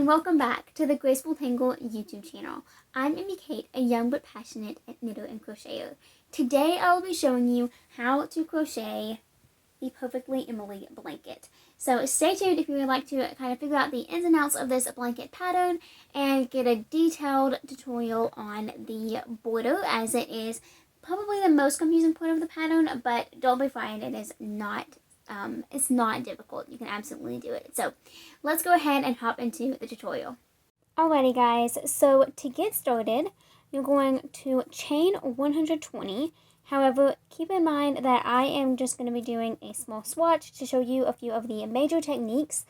and welcome back to the Graceful Tangle YouTube channel. I'm Amy Kate, a young but passionate knitter and crocheter. Today I will be showing you how to crochet the Perfectly Emily blanket. So stay tuned if you would like to kind of figure out the ins and outs of this blanket pattern and get a detailed tutorial on the border, as it is probably the most confusing part of the pattern, but don't be frightened, it is not it's not difficult. You can absolutely do it. So let's go ahead and hop into the tutorial. Alrighty guys, so to get started, you're going to chain 120. However, keep in mind that I am just going to be doing a small swatch to show you a few of the major techniques.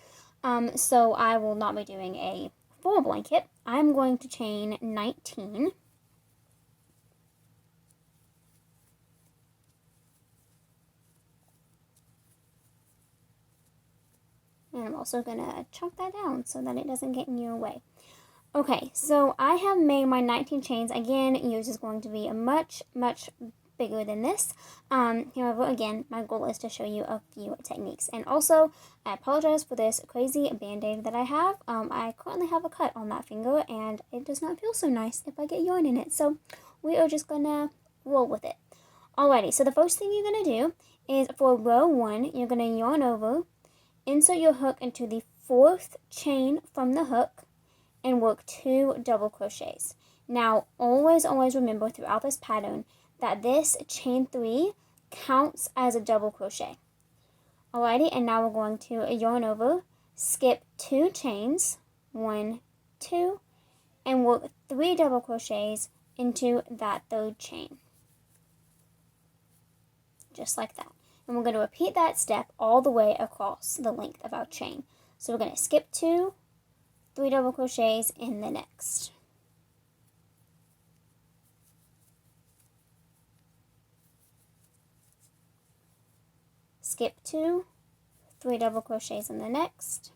So I will not be doing a full blanket. I'm going to chain 19. And I'm also going to chunk that down so that it doesn't get in your way. Okay, so I have made my 19 chains. Again, yours is going to be a much bigger than this. However, again, my goal is to show you a few techniques. And also, I apologize for this crazy band-aid that I have. I currently have a cut on that finger, and it does not feel so nice if I get yarn in it. So we are just going to roll with it. Alrighty, so the first thing you're going to do is for row 1, you're going to yarn over, insert your hook into the 4th chain from the hook, and work 2 double crochets. Now, always remember throughout this pattern that this chain 3 counts as a double crochet. Alrighty, and now we're going to yarn over, skip 2 chains, 1, 2, and work 3 double crochets into that 3rd chain. Just like that. And we're going to repeat that step all the way across the length of our chain. So we're going to skip 2, 3 double crochets in the next. Skip 2, 3 double crochets in the next.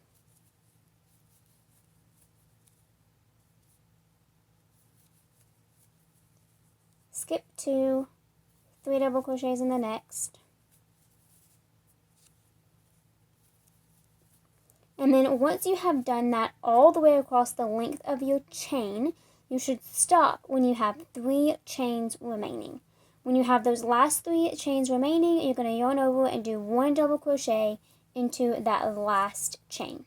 Skip 2, 3 double crochets in the next. And then once you have done that all the way across the length of your chain, you should stop when you have 3 chains remaining. When you have those last 3 chains remaining, you're going to yarn over and do 1 double crochet into that last chain.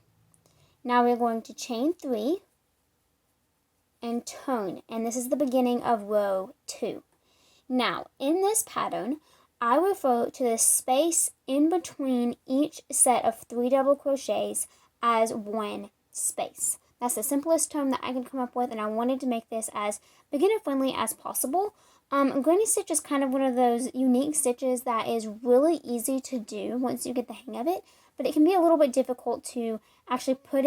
Now we're going to chain 3 and turn, and this is the beginning of row 2. Now, in this pattern, I refer to the space in between each set of 3 double crochets as one space. That's the simplest term that I can come up with, and I wanted to make this as beginner friendly as possible. Granny stitch is kind of one of those unique stitches that is really easy to do once you get the hang of it, but it can be a little bit difficult to actually put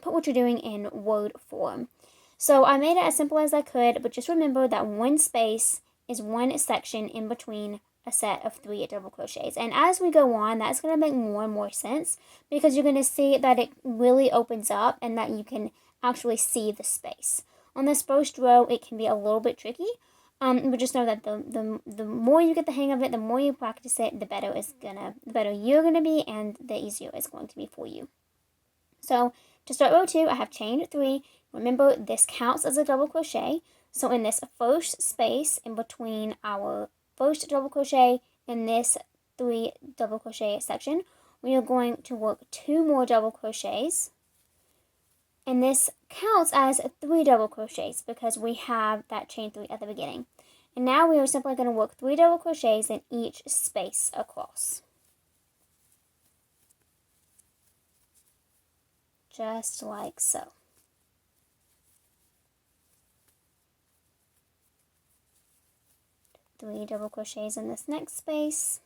what you're doing in word form. So I made it as simple as I could, but just remember that one space is one section in between a set of 3 double crochets. And as we go on, that's going to make more and more sense, because you're going to see that it really opens up and that you can actually see the space. On this first row, it can be a little bit tricky, but just know that the more you get the hang of it, the more you practice it, the better you're gonna be, and the easier it's going to be for you. So to start row 2, I have chained 3. Remember, this counts as a double crochet. So in this first space in between our first double crochet and this 3 double crochet section, we are going to work 2 more double crochets, and this counts as 3 double crochets because we have that chain 3 at the beginning. And now we are simply going to work 3 double crochets in each space across, just like so. Three double crochets in this next space.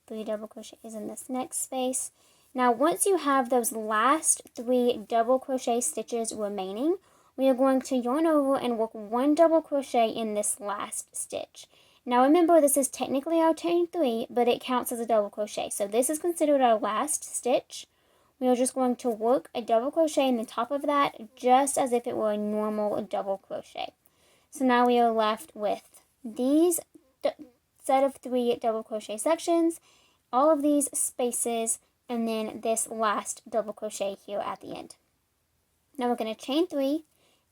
Three double crochets in this next space. Now, once you have those last 3 double crochet stitches remaining, we are going to yarn over and work 1 double crochet in this last stitch. Now, remember, this is technically our chain 3, but it counts as a double crochet. So this is considered our last stitch. We are just going to work a double crochet in the top of that, just as if it were a normal double crochet. So now we are left with these set of 3 double crochet sections all of these spaces and then this last double crochet here at the end. Now we're going to chain 3,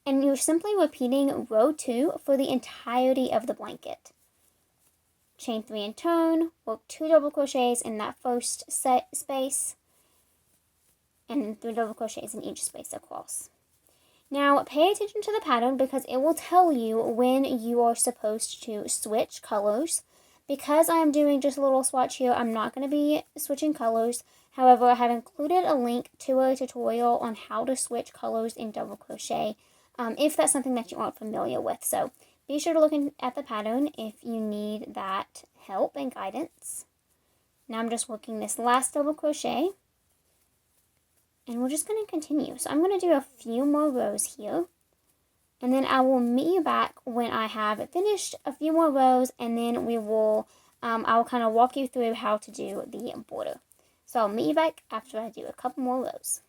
and you're simply repeating row 2 for the entirety of the blanket. Chain 3 and turn, work 2 double crochets in that first space, and then 3 double crochets in each space across. Now pay attention to the pattern because it will tell you when you are supposed to switch colors. Because I am doing just a little swatch here, I'm not going to be switching colors. However, I have included a link to a tutorial on how to switch colors in double crochet if that's something that you aren't familiar with. So be sure to look at the pattern if you need that help and guidance. Now I'm just working this last double crochet, and we're just going to continue. So I'm going to do a few more rows here, and then I will meet you back when I have finished a few more rows, and then we will I'll kind of walk you through how to do the border. So I'll meet you back after I do a couple more rows.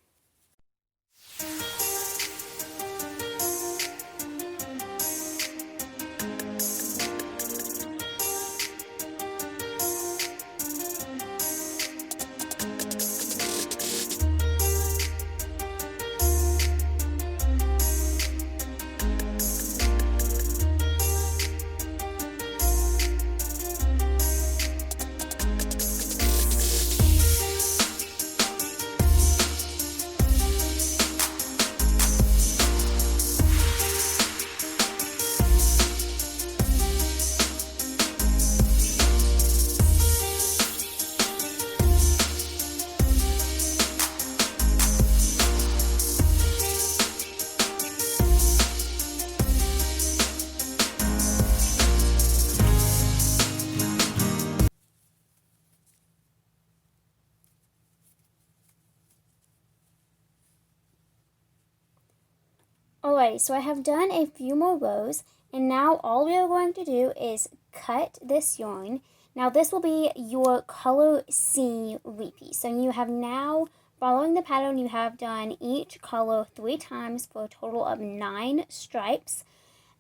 Alrighty, so I have done a few more rows, and now all we are going to do is cut this yarn. Now this will be your color C repeat. So you have now, following the pattern, you have done each color 3 times for a total of 9 stripes.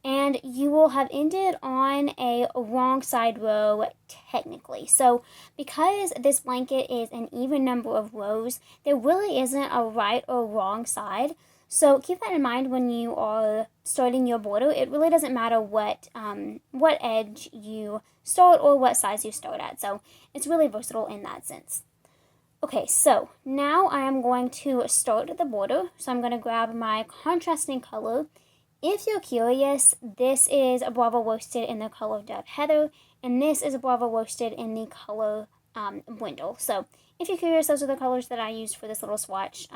And you will have ended on a wrong side row technically. So because this blanket is an even number of rows, there really isn't a right or wrong side. So keep that in mind when you are starting your border. It really doesn't matter what edge you start or what size you start at. So it's really versatile in that sense. Okay, so now I am going to start the border. So I'm going to grab my contrasting color. If you're curious, this is a Bravo worsted in the color Dove Heather, and this is a Bravo worsted in the color Brindle. So if you're curious, those are the colors that I used for this little swatch.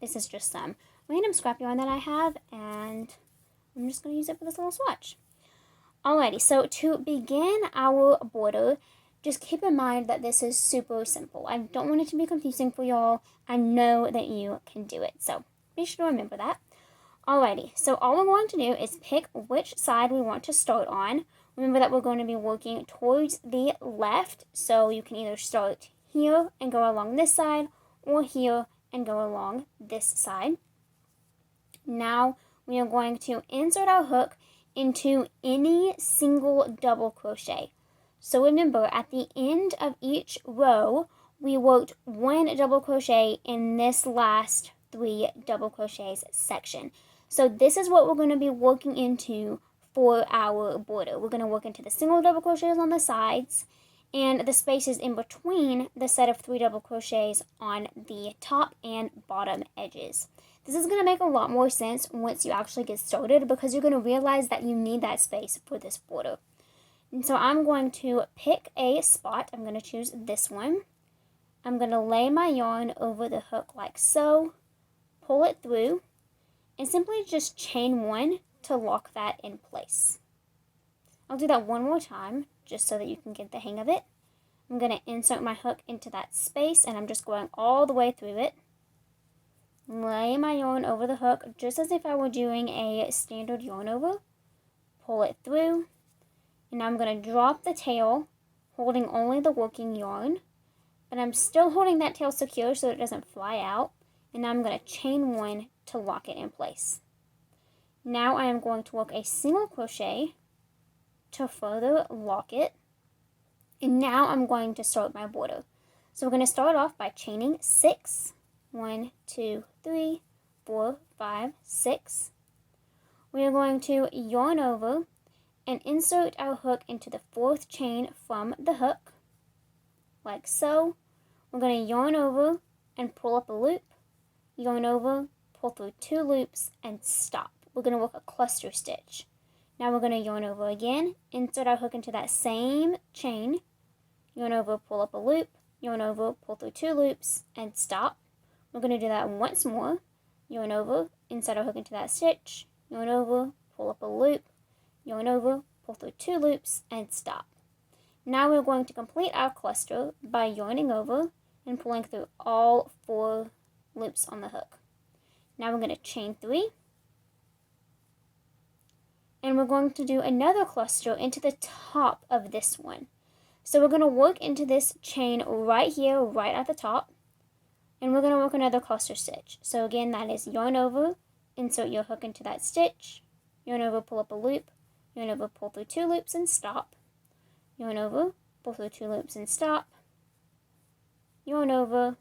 This is just some random scrap yarn that I have, and I'm just going to use it for this little swatch. Alrighty, so to begin our border, just keep in mind that this is super simple. I don't want it to be confusing for y'all. I know that you can do it, so be sure to remember that. Alrighty, so all we're going to do is pick which side we want to start on. Remember that we're going to be working towards the left, so you can either start here and go along this side, or here and go along this side. Now we are going to insert our hook into any single double crochet. So remember, at the end of each row, we worked 1 double crochet in this last 3 double crochets section. So this is what we're going to be working into for our border. We're going to work into the single double crochets on the sides and the spaces in between the set of 3 double crochets on the top and bottom edges. This is going to make a lot more sense once you actually get started because you're going to realize that you need that space for this border. And so I'm going to pick a spot. I'm going to choose this one. I'm going to lay my yarn over the hook like so, pull it through, and simply just chain 1 to lock that in place. I'll do that one more time just so that you can get the hang of it. I'm going to insert my hook into that space, and I'm just going all the way through it. Lay my yarn over the hook just as if I were doing a standard yarn over. Pull it through, and I'm going to drop the tail, holding only the working yarn, but I'm still holding that tail secure so it doesn't fly out, and I'm going to chain 1 to lock it in place. Now I am going to work a single crochet to further lock it, and now I'm going to start my border. So we're going to start off by chaining 6. 1, 2, 3, 4, 5, 6. We are going to yarn over and insert our hook into the 4th chain from the hook, like so. We're going to yarn over and pull up a loop, yarn over, pull through 2 loops, and stop. We're going to work a cluster stitch. Now we're going to yarn over again, insert our hook into that same chain, yarn over, pull up a loop, yarn over, pull through 2 loops, and stop. We're going to do that once more, yarn over, insert our hook into that stitch, yarn over, pull up a loop, yarn over, pull through 2 loops, and stop. Now we're going to complete our cluster by yarning over and pulling through all 4 loops on the hook. Now we're going to chain 3, and we're going to do another cluster into the top of this one. So we're going to work into this chain right here, right at the top, and we're going to work another cluster stitch. So again, that is yarn over, insert your hook into that stitch, yarn over, pull up a loop, yarn over, pull through 2 loops, and stop. Yarn over, pull through 2 loops, and stop. Yarn over,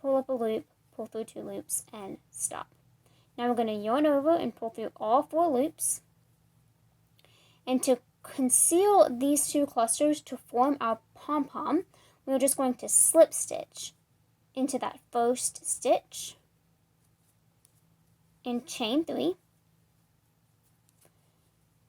pull up a loop, pull through 2 loops, and stop. Now we're going to yarn over and pull through all 4 loops. And to conceal these 2 clusters to form our pom-pom, we're just going to slip stitch into that first stitch and chain 3.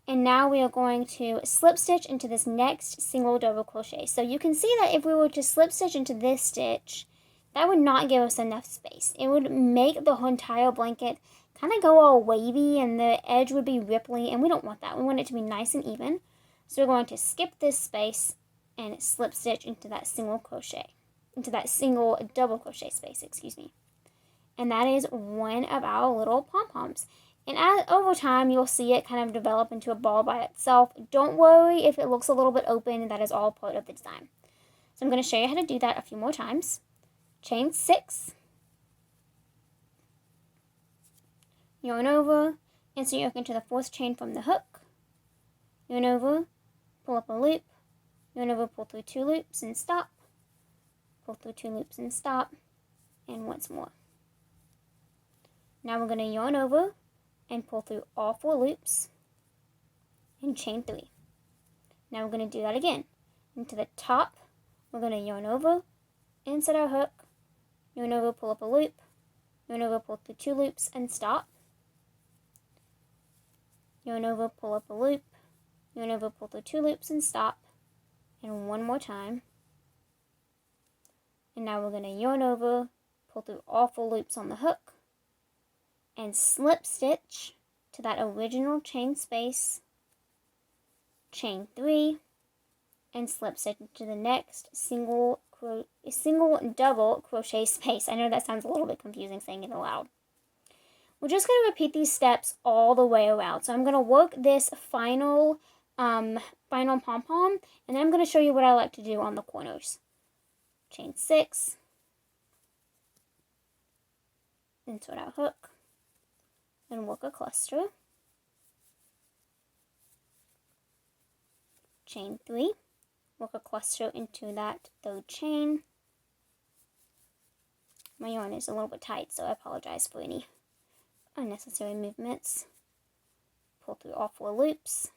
And now we are going to slip stitch into this next single double crochet. So you can see that if we were to slip stitch into this stitch, that would not give us enough space. It would make the whole entire blanket kind of go all wavy and the edge would be ripply, and we don't want that. We want it to be nice and even. So we're going to skip this space and slip stitch into that single crochet, into that single double crochet space, excuse me. And that is one of our little pom-poms. And over time, you'll see it kind of develop into a ball by itself. Don't worry if it looks a little bit open. That is all part of the design. So I'm going to show you how to do that a few more times. Chain 6. Yarn over, insert your hook into the 4th chain from the hook. Yarn over, pull up a loop. Yarn over, pull through 2 loops and stop. Pull through 2 loops and stop. And once more. Now we're going to yarn over and pull through all 4 loops and chain 3. Now we're going to do that again. Into the top, we're going to yarn over, insert our hook, yarn over, pull up a loop, yarn over, pull through 2 loops and stop. Yarn over, pull up a loop, yarn over, pull through 2 loops and stop. And one more time. And now we're going to yarn over, pull through all 4 loops on the hook, and slip stitch to that original chain space, chain 3, and slip stitch to the next single double crochet space. I know that sounds a little bit confusing saying it aloud. We're just going to repeat these steps all the way around. So I'm going to work this final pom-pom, and then I'm going to show you what I like to do on the corners. Chain 6, insert our hook, and work a cluster. Chain 3, work a cluster into that 3rd chain. My yarn is a little bit tight, so I apologize for any unnecessary movements. Pull through all 4 loops,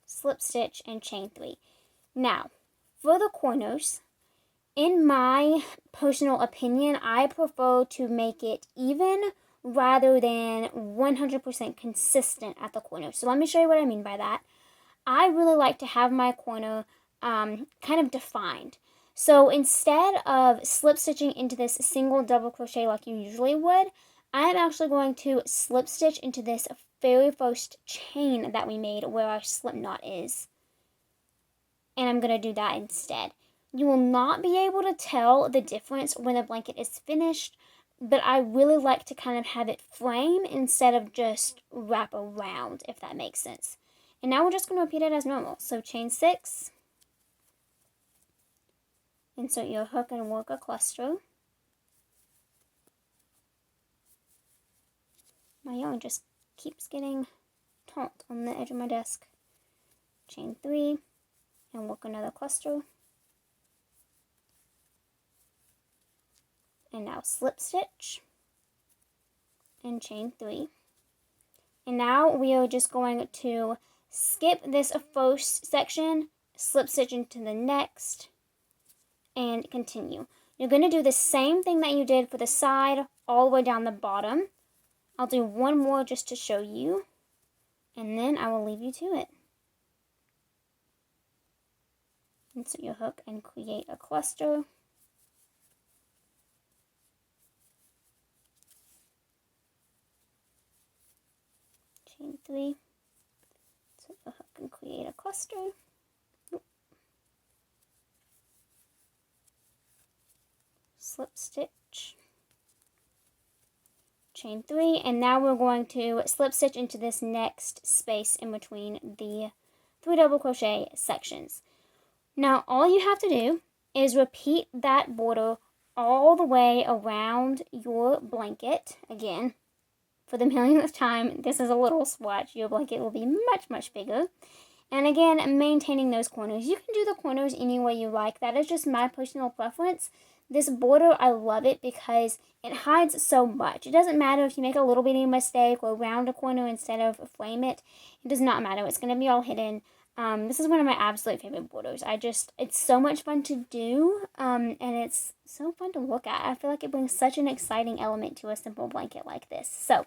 slip stitch, and chain 3. Now, for the corners, in my personal opinion, I prefer to make it even rather than 100% consistent at the corner. So let me show you what I mean by that. I really like to have my corner kind of defined. So instead of slip stitching into this single double crochet like you usually would, I'm actually going to slip stitch into this very first chain that we made where our slip knot is. And I'm going to do that instead. You will not be able to tell the difference when the blanket is finished, but I really like to kind of have it frame instead of just wrap around, if that makes sense. And now we're just going to repeat it as normal. So chain 6, insert your hook and work a cluster. My yarn just keeps getting taut on the edge of my desk. Chain 3 and work another cluster. and now slip stitch and chain 3. And now we are just going to skip this first section, slip stitch into the next, and continue. You're going to do the same thing that you did for the side all the way down the bottom. I'll do one more just to show you, and then I will leave you to it. Insert your hook and create a cluster. Chain 3. Insert your hook and create a cluster. Slip stitch. Chain 3, and now we're going to slip stitch into this next space in between the 3 double crochet sections. Now all you have to do is repeat that border all the way around your blanket. Again, for the millionth time, this is a little swatch. Your blanket will be much, much bigger. And again, maintaining those corners. You can do the corners any way you like. That is just my personal preference. This border, I love it because it hides so much. It doesn't matter if you make a little bitty mistake or round a corner instead of frame it. It does not matter. It's going to be all hidden. This is one of my absolute favorite borders. It's so much fun to do, and it's so fun to look at. I feel like it brings such an exciting element to a simple blanket like this. So,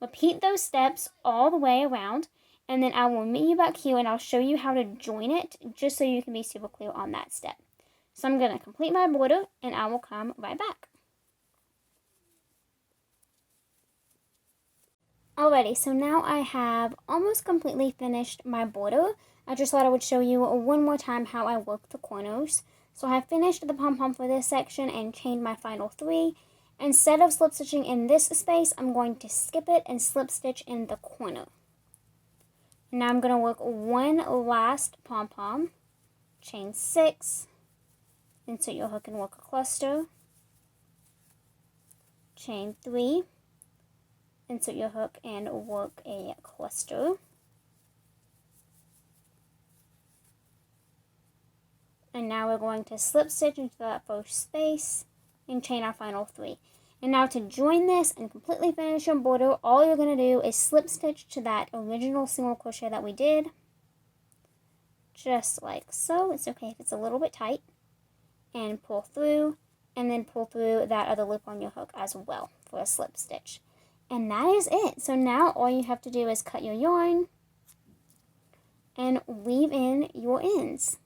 repeat those steps all the way around, and then I will meet you back here and I'll show you how to join it, just so you can be super clear on that step. So I'm going to complete my border, and I will come right back. Alrighty, so now I have almost completely finished my border. I just thought I would show you one more time how I work the corners. So I have finished the pom-pom for this section and chained my final 3. Instead of slip stitching in this space, I'm going to skip it and slip stitch in the corner. Now I'm going to work one last pom-pom, chain 6, insert your hook and work a cluster, chain 3, insert your hook and work a cluster, and now we're going to slip stitch into that first space and chain our final 3. And now to join this and completely finish your border, all you're going to do is slip stitch to that original single crochet that we did, just like so. It's okay if it's a little bit tight, and pull through, and then pull through that other loop on your hook as well for a slip stitch. And that is it. So now all you have to do is cut your yarn and weave in your ends.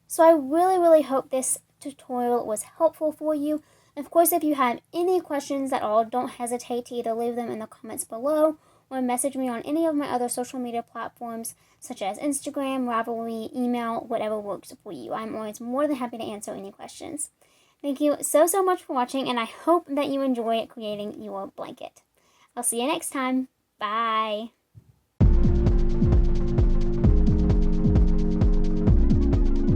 So I really hope this tutorial was helpful for you. Of course, if you have any questions at all, don't hesitate to either leave them in the comments below or message me on any of my other social media platforms, such as Instagram, Ravelry, email, whatever works for you. I'm always more than happy to answer any questions. Thank you so much for watching, and I hope that you enjoy creating your blanket. I'll see you next time. Bye!